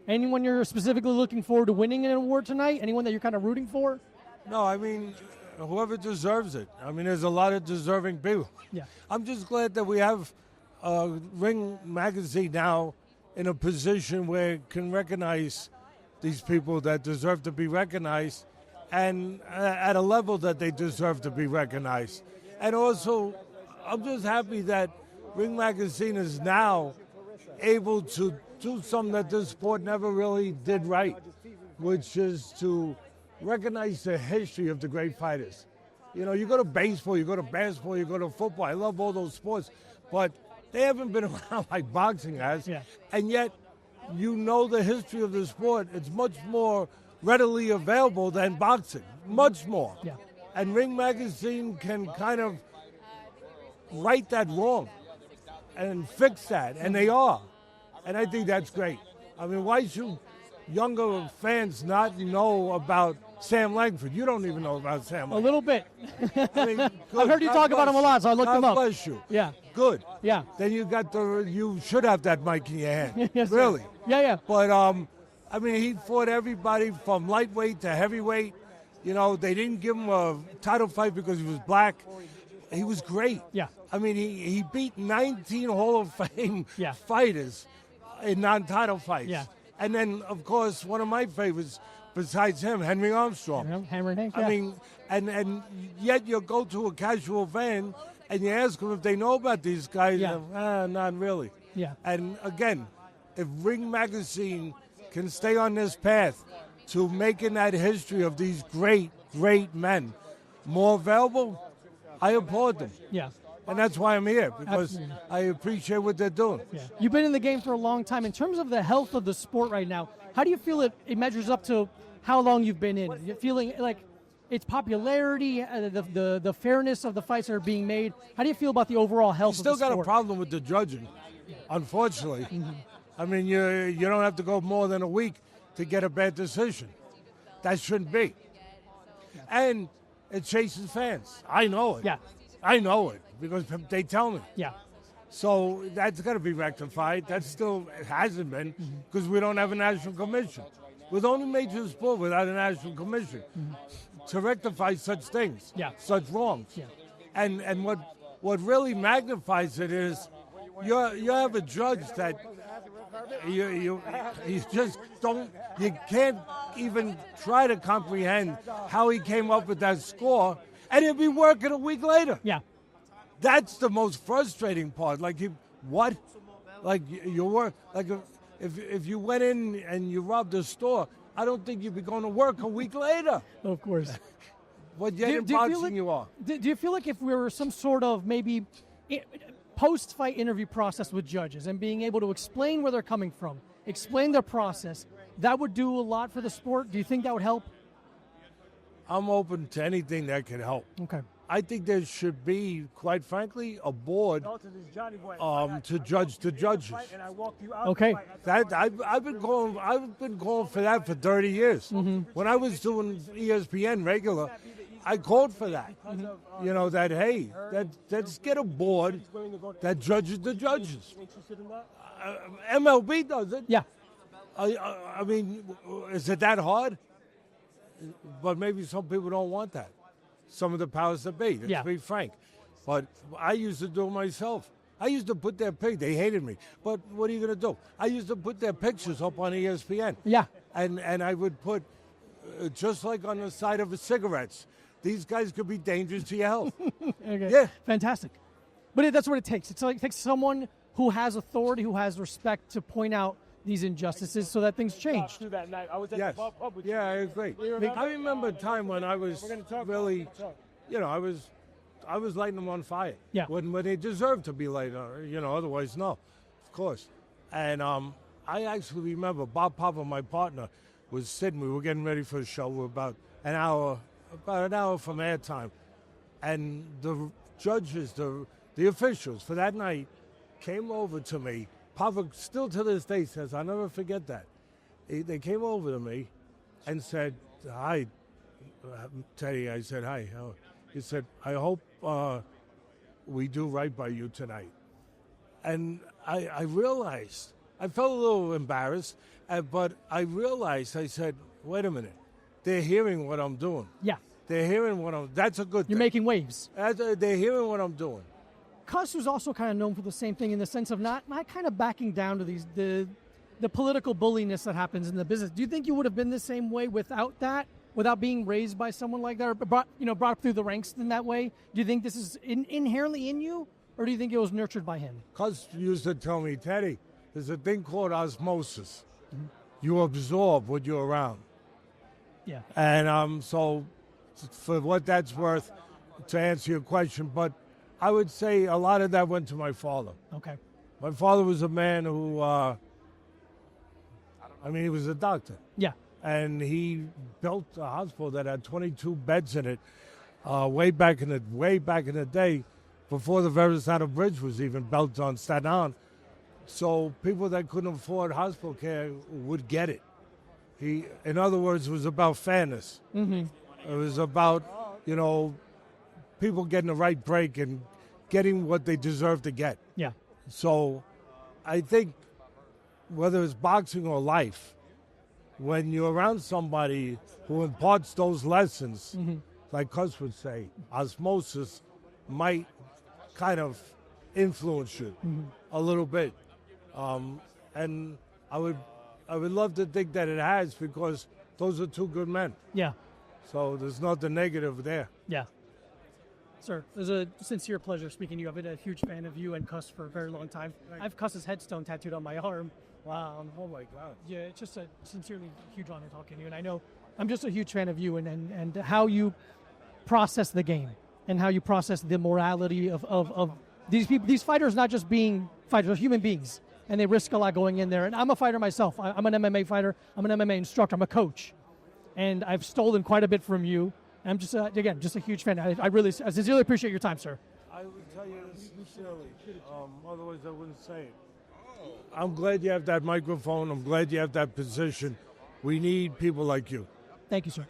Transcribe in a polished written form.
Anyone you're specifically looking forward to winning an award tonight? Anyone that you're kind of rooting for? No, I mean, whoever deserves it. I mean, there's a lot of deserving people. Yeah. I'm just glad that we have Ring Magazine now in a position where it can recognize these people that deserve to be recognized and at a level that they deserve to be recognized. And also, I'm just happy that Ring Magazine is now able to do something that this sport never really did right, which is to recognize the history of the great fighters. You know, you go to baseball, you go to basketball, you go to football. I love all those sports, but they haven't been around like boxing has. Yeah. And yet, you know the history of the sport. It's much more readily available than boxing, much more. Yeah. And Ring Magazine can kind of right that wrong and fix that, and they are. And I think that's great. I mean, why should younger fans not know about Sam Langford? You don't even know about Sam A Langford. little bit. I mean, I've heard you talk about him a lot, so I looked him up. God bless you. Yeah. Good. Yeah. Then you should have that mic in your hand. Yes, sir. Really. Yeah, yeah. But, I mean, he fought everybody from lightweight to heavyweight. You know, they didn't give him a title fight because he was black. He was great. Yeah. I mean, he beat 19 Hall of Fame Yeah. fighters in non-title fights. Yeah. And then, of course, one of my favorites besides him, Henry Armstrong. Hammer and Hank. I mean, and yet you go to a casual fan and you ask them if they know about these guys. Yeah. And, not really. Yeah. And again, if Ring Magazine can stay on this path to making that history of these great, great men more available, I applaud them. Yeah. And that's why I'm here, because Absolutely. I appreciate what they're doing. Yeah. You've been in the game for a long time. In terms of the health of the sport right now, how do you feel it measures up to how long you've been in? You're feeling like its popularity, the fairness of the fights that are being made. How do you feel about the overall health You of the still got sport? a problem with the judging, unfortunately. Mm-hmm. I mean, you don't have to go more than a week to get a bad decision. That shouldn't be. And it chases fans. I know it. Yeah. I know it because they tell me. Yeah. So that's got to be rectified. That still it hasn't been Mm-hmm. because we don't have a national commission. We're the only major sport without a national commission to rectify such things, Mm-hmm. Yeah. such wrongs. Yeah. And what really magnifies it is you have a judge that you just don't, you can't even try to comprehend how he came up with that score, and he'll be working a week later. Yeah. That's the most frustrating part. Like, what? Like, you work, like, if you went in and you robbed a store, I don't think you'd be going to work a week later. Of course. But yet in do you feel boxing like- you are. Do you feel like if we were some sort of maybe post-fight interview process with judges and being able to explain where they're coming from, explain their process, that would do a lot for the sport? Do you think that would help? I'm open to anything that can help. Okay. I think there should be, quite frankly, a board to judge the judges. Okay. That I've been going for that for 30 years. Mm-hmm. When I was doing ESPN regular, I called for that. Mm-hmm. You know, that hey, let's get a board that judges the judges. MLB does it. Yeah. I mean, is it that hard? But maybe some people don't want that. Some of the powers that be, let's be frank. But I used to do it myself. I used to put their pic. They hated me. But what are you going to do? I used to put their pictures up on ESPN. Yeah. And I would put, just like on the side of the cigarettes, these guys could be dangerous to your health. Okay. Yeah. Fantastic. But that's what it takes. It's like it takes someone who has authority, who has respect to point out these injustices so that things change. Yes. Yeah, I agree. I remember a time when I was really, you know, I was lighting them on fire. Yeah. When they deserved to be lit, you know, otherwise no, of course. And I actually remember Bob Papa, my partner, was sitting. We were getting ready for the show. We were about an hour from airtime, and the judges, the officials for that night, came over to me. Papa still to this day says, I'll never forget that. They came over to me and said, hi, Teddy. I said, hi. He said, I hope we do right by you tonight. And I realized I felt a little embarrassed, but I realized, I said, wait a minute, they're hearing what I'm doing. Yeah, They're hearing what that's a good you're thing. making waves. They're hearing what I'm doing. Cuss was also kind of known for the same thing in the sense of not kind of backing down to the political bulliness that happens in the business. Do you think you would have been the same way without that, without being raised by someone like that, or brought up through the ranks in that way? Do you think this is inherently in you, or do you think it was nurtured by him? Cuz used to tell me, Teddy, there's a thing called osmosis. You absorb what you're around. Yeah. And so for what that's worth, to answer your question, but I would say a lot of that went to my father. Okay. My father was a man who, he was a doctor. Yeah. And he built a hospital that had 22 beds in it way back in the day, before the Verrazano Bridge was even built on Staten Island. So people that couldn't afford hospital care would get it. In other words, it was about fairness. Mm-hmm. It was about, people getting the right break and getting what they deserve to get. Yeah. So I think whether it's boxing or life, when you're around somebody who imparts those lessons, like Cus would say, osmosis might kind of influence you a little bit. And I would love to think that it has, because those are two good men. Yeah. So there's nothing negative there. Yeah. Sir, it was a sincere pleasure speaking to you. I've been a huge fan of you and Cuss for a very long time. I have Cuss's headstone tattooed on my arm. Wow. Oh, my God. Yeah, it's just a sincerely huge honor talking to you. And I know I'm just a huge fan of you and how you process the game and how you process the morality of these people. These fighters not just being fighters, they're human beings. And they risk a lot going in there. And I'm a fighter myself. I'm an MMA fighter. I'm an MMA instructor. I'm a coach. And I've stolen quite a bit from you. I'm just, again, just a huge fan. I sincerely appreciate your time, sir. I would tell you this sincerely. Otherwise, I wouldn't say it. I'm glad you have that microphone. I'm glad you have that position. We need people like you. Thank you, sir.